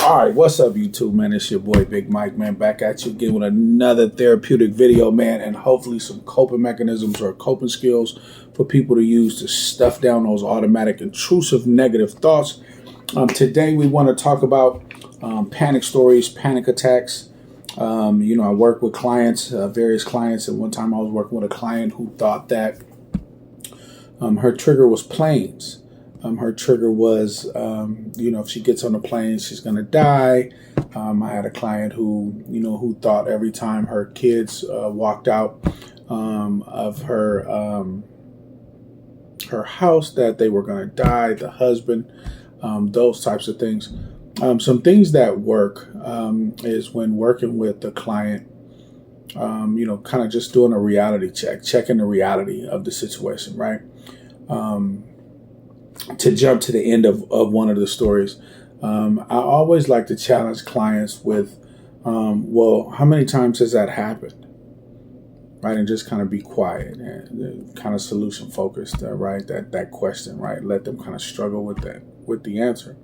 All right, what's up, YouTube, man? It's your boy, Big Mike, man, back at you again with another therapeutic video, man, and hopefully some coping mechanisms or coping skills for people to use to stuff down those automatic, intrusive, negative thoughts. Today, we want to talk about panic stories, panic attacks. I work with clients, various clients, and one time I was working with a client who thought that her trigger was planes. Her trigger was, if she gets on a plane, she's going to die. I had a client who thought every time her kids walked out of her house that they were going to die, the husband, those types of things. Some things that work is when working with the client, kind of just doing a reality check, checking the reality of the situation, right? To jump to the end of one of the stories, I always like to challenge clients with, how many times has that happened? Right? And just kind of be quiet and kind of solution focused, right? That question, right? Let them kind of struggle with the answer.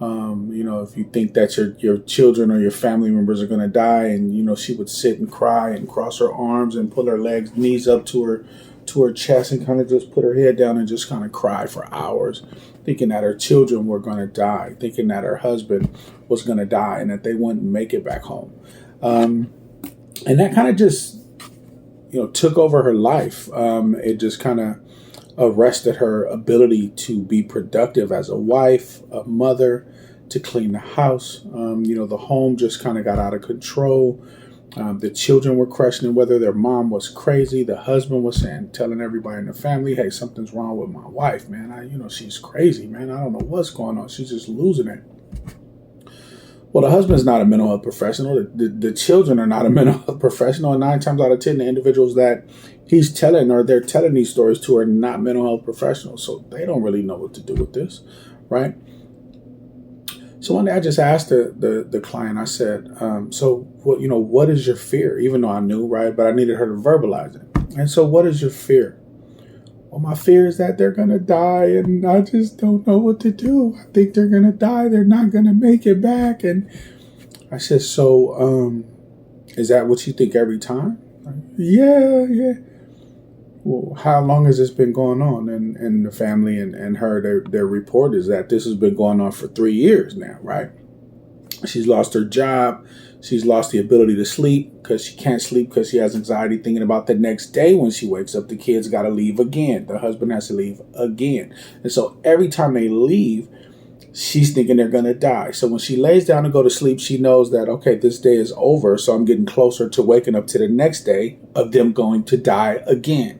If you think that your children or your family members are going to die, and, she would sit and cry and cross her arms and pull her knees up to her chest and kind of just put her head down and just kind of cry for hours, thinking that her children were going to die, thinking that her husband was going to die and that they wouldn't make it back home. And that kind of just, took over her life. It just kind of arrested her ability to be productive as a wife, a mother, to clean the house. The home just kind of got out of control. The children were questioning whether their mom was crazy. The husband was telling everybody in the family, hey, something's wrong with my wife, man. She's crazy, man. I don't know what's going on. She's just losing it. Well, the husband's not a mental health professional. The children are not a mental health professional. And 9 times out of 10, the individuals that he's telling or they're telling these stories to are not mental health professionals. So they don't really know what to do with this, right? So one day I just asked the client, I said, what is your fear? Even though I knew, right? But I needed her to verbalize it. And so what is your fear? Well, my fear is that they're going to die and I just don't know what to do. I think they're going to die. They're not going to make it back. And I said, so is that what you think every time? Yeah. Well, how long has this been going on? And the family and her, their report is that this has been going on for 3 years now, right? She's lost her job. She's lost the ability to sleep because she can't sleep because she has anxiety thinking about the next day when she wakes up. The kids got to leave again. The husband has to leave again. And so every time they leave, she's thinking they're going to die. So when she lays down to go to sleep, she knows that, okay, this day is over. So I'm getting closer to waking up to the next day of them going to die again.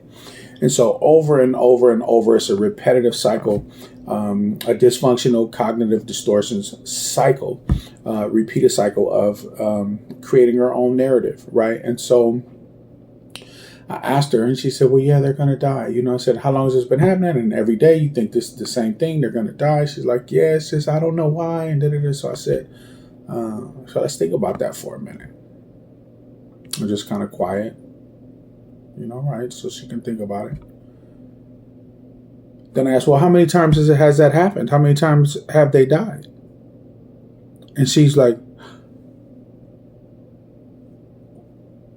And so over and over and over, it's a repetitive cycle, a dysfunctional cognitive distortions cycle, repeated cycle of creating her own narrative, right? And so I asked her and she said, well, yeah, they're going to die. I said, how long has this been happening? And every day you think this is the same thing. They're going to die. She's like, yeah, it's just, I don't know why. And da-da-da. So I said, so let's think about that for a minute. We're just kind of quiet. Right? So she can think about it. Then I asked, well, how many times has that happened? How many times have they died? And she's like,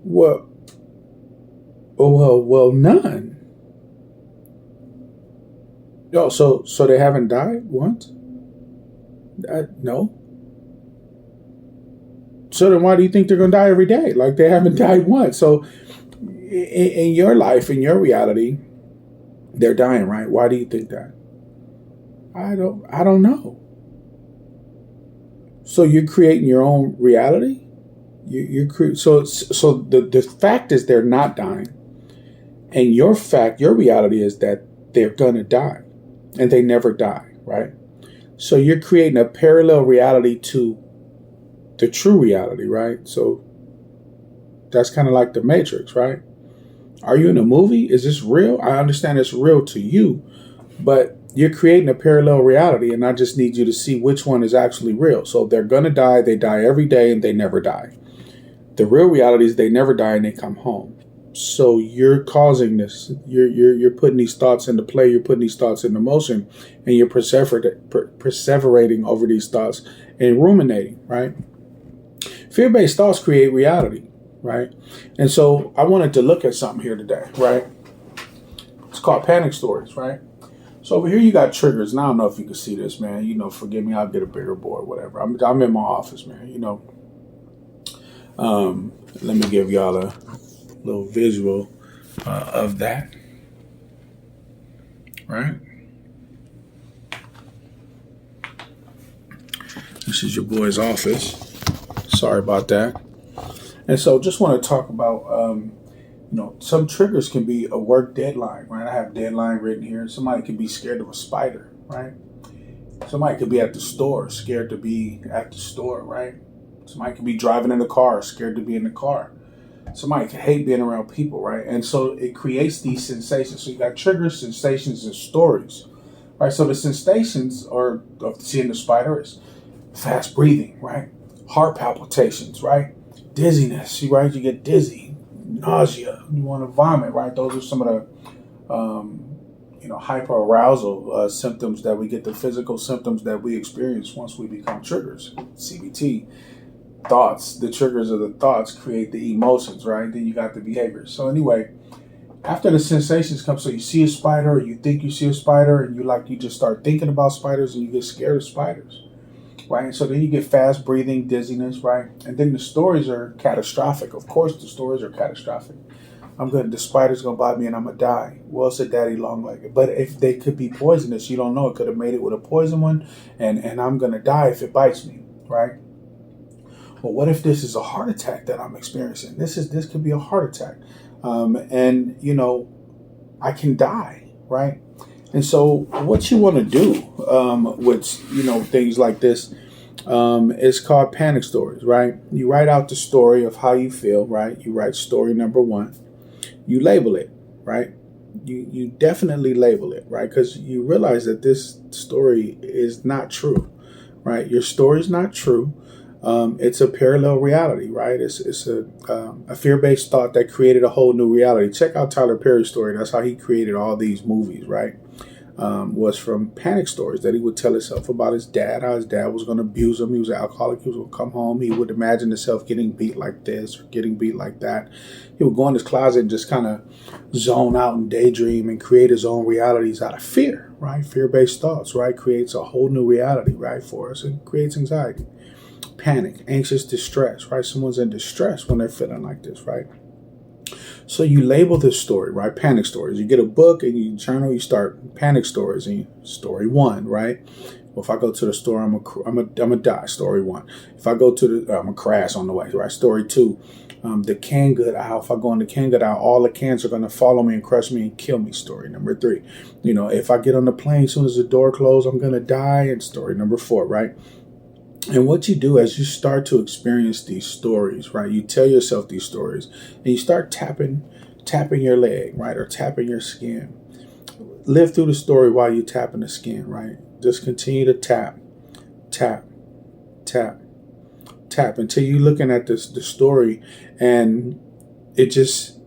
well, none. Oh, so they haven't died once? No. So then why do you think they're going to die every day? Like they haven't died once. So in your life, in your reality, they're dying, right? Why do you think that? I don't know. So you're creating your own reality. So the fact is they're not dying, and your reality is that they're gonna die, and they never die, right? So you're creating a parallel reality to the true reality, right? So that's kind of like the Matrix, right? Are you in a movie? Is this real? I understand it's real to you, but you're creating a parallel reality, and I just need you to see which one is actually real. So they're going to die. They die every day, and they never die. The real reality is they never die, and they come home. So you're causing this. You're putting these thoughts into play. You're putting these thoughts into motion, and you're perseverating over these thoughts and ruminating. Right. Fear-based thoughts create reality. Right. And so I wanted to look at something here today. Right. It's called panic stories. Right. So over here you got triggers. And I don't know if you can see this, man. Forgive me. I'll get a bigger board, whatever. I'm in my office, man. Let me give y'all a little visual of that, right? This is your boy's office. Sorry about that. And so just want to talk about, some triggers can be a work deadline, right? I have deadline written here. Somebody could be scared of a spider, right? Somebody could be at the store, scared to be at the store, right? Somebody could be driving in the car, scared to be in the car. Somebody can hate being around people, right? And so it creates these sensations. So you got triggers, sensations, and stories, right? So the sensations are of seeing the spider is fast breathing, right? Heart palpitations, right? Dizziness, right? You get dizzy, nausea, you want to vomit, right? Those are some of the hyperarousal symptoms that we get, the physical symptoms that we experience once we become triggers. CBT. Thoughts, the triggers of the thoughts create the emotions, right? Then you got the behaviors. So anyway, after the sensations come, so you see a spider, or you think you see a spider, and you just start thinking about spiders, and you get scared of spiders, right? And so then you get fast breathing, dizziness, right? And then the stories are catastrophic. Of course, the stories are catastrophic. The spider's gonna bite me, and I'm gonna die. Well, it's a daddy long legged, but if they could be poisonous, you don't know. It could have made it with a poison one, and I'm gonna die if it bites me, right? Well, what if this is a heart attack that I'm experiencing? This could be a heart attack, and I can die, right? And so, what you want to do with things like this is called panic stories, right? You write out the story of how you feel, right? You write story number 1, you label it, right? You definitely label it, right? Because you realize that this story is not true, right? Your story is not true. It's a parallel reality, right? It's a fear-based thought that created a whole new reality. Check out Tyler Perry's story. That's how he created all these movies, right? Was from panic stories that he would tell himself about his dad, how his dad was going to abuse him. He was an alcoholic. He was going to come home. He would imagine himself getting beat like this or getting beat like that. He would go in his closet and just kind of zone out and daydream and create his own realities out of fear, right? Fear-based thoughts, right? Creates a whole new reality, right, for us. It creates anxiety. Panic, anxious distress, right? Someone's in distress when they're feeling like this, right? So you label this story, right? Panic stories. You get a book and you journal, you start panic stories, and story 1, right? Well, if I go to the store, I'm gonna die. Story 1. If I go to I'm gonna crash on the way, right? Story 2. The canned good aisle. If I go in the canned good aisle, all the cans are gonna follow me and crush me and kill me. Story number 3. If I get on the plane, as soon as the door closes, I'm gonna die. And story number 4, right? And what you do as you start to experience these stories, right? You tell yourself these stories, and you start tapping your leg, right, or tapping your skin. Live through the story while you're tapping the skin, right? Just continue to tap, tap, tap, tap until you're looking at the story, and it's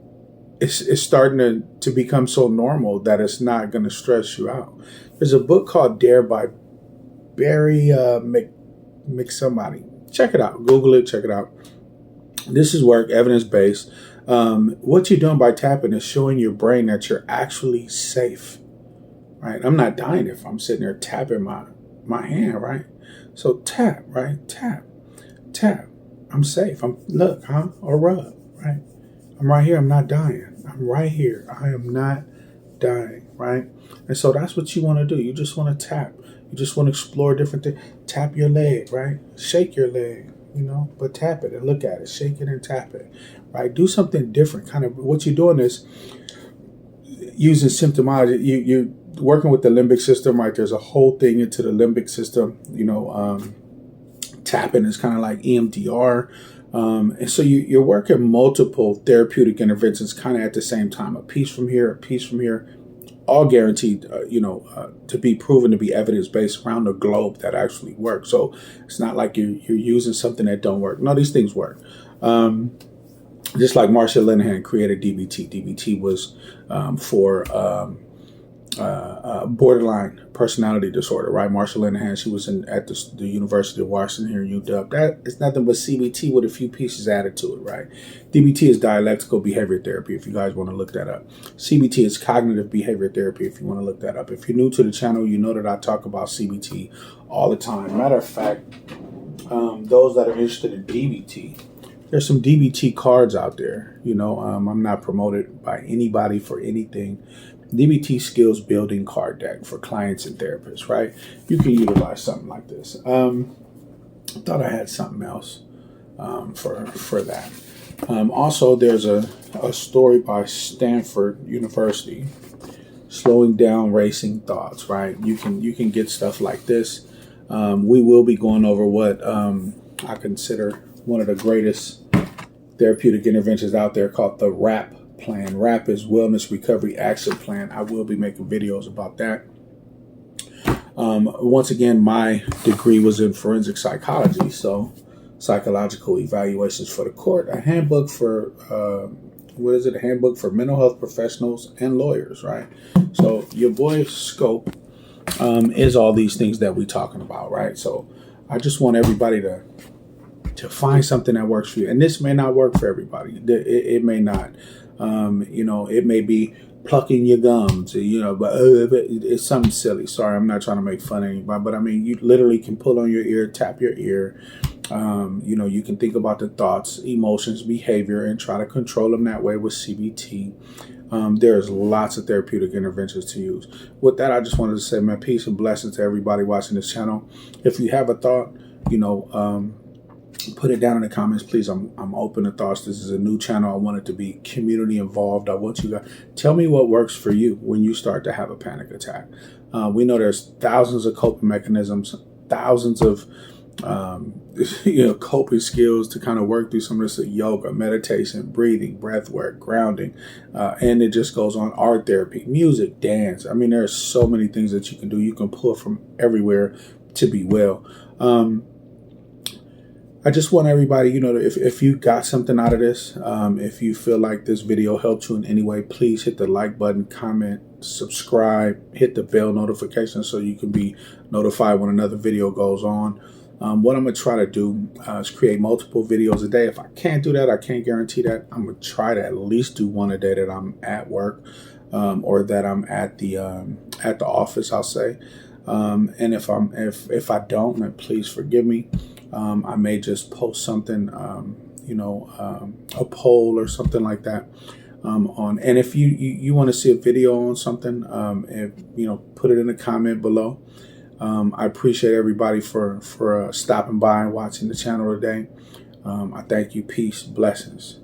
starting to become so normal that it's not going to stress you out. There's a book called Dare by Barry somebody. Check it out. Google it. Check it out. This is work, evidence-based. What you're doing by tapping is showing your brain that you're actually safe, right? I'm not dying if I'm sitting there tapping my hand, right? So tap, right? Tap, tap. I'm safe. Or rub, right? I'm right here. I'm not dying. I'm right here. I am not dying, right? And so that's what you want to do. You just want to tap. You just want to explore different things. Tap your leg, right? Shake your leg, but tap it and look at it. Shake it and tap it, right? Do something different. Kind of what you're doing is using symptomology. You're working with the limbic system, right? There's a whole thing into the limbic system. Tapping is kind of like EMDR. And so you're working multiple therapeutic interventions kind of at the same time. A piece from here, a piece from here. All guaranteed, to be proven to be evidence-based around the globe that actually work. So it's not like you're using something that don't work. No, these things work. just like Marsha Linehan created DBT. DBT was for borderline personality disorder, right? Marsha Linehan, she was at the University of Washington here in UW. That is nothing but CBT with a few pieces added to it, right? DBT is dialectical behavior therapy, if you guys want to look that up. CBT is cognitive behavior therapy, if you want to look that up. If you're new to the channel, you know that I talk about CBT all the time. Matter of fact, those that are interested in DBT, there's some DBT cards out there. I'm not promoted by anybody for anything. DBT skills building card deck for clients and therapists, right? You can utilize something like this. I thought I had something else for that. Also, there's a story by Stanford University, slowing down racing thoughts, right? You can get stuff like this. We will be going over what I consider one of the greatest therapeutic interventions out there, called the RAP plan. RAP is Wellness Recovery Action Plan. I will be making videos about that. Once again, my degree was in forensic psychology, so psychological evaluations for the court, a handbook for a handbook for mental health professionals and lawyers, right? So your boy's scope is all these things that we're talking about, right? So I just want everybody to find something that works for you. And this may not work for everybody. It may not. It may be plucking your gums, but it's something silly. Sorry, I'm not trying to make fun of anybody, but I mean, you literally can pull on your ear, tap your ear. You can think about the thoughts, emotions, behavior, and try to control them that way with CBT. There's lots of therapeutic interventions to use. With that, I just wanted to say, man, peace and blessings to everybody watching this channel. If you have a thought, put it down in the comments, please. I'm open to thoughts. This is a new channel. I want it to be community involved. I want you guys, tell me what works for you when you start to have a panic attack. We know there's thousands of coping mechanisms, thousands of coping skills to kind of work through some of this: yoga, meditation, breathing, breath work, grounding, and it just goes on. Art therapy, music, dance. I mean, there's so many things that you can do. You can pull from everywhere to be well. I just want everybody, if you got something out of this, if you feel like this video helped you in any way, please hit the like button, comment, subscribe, hit the bell notification so you can be notified when another video goes on. What I'm going to try to do is create multiple videos a day. If I can't do that, I can't guarantee that. I'm going to try to at least do one a day that I'm at work or that I'm at the office, I'll say. And if I don't, then please forgive me. I may just post something, a poll or something like that on. And if you want to see a video on something, put it in the comment below. I appreciate everybody for stopping by and watching the channel today. I thank you. Peace, blessings.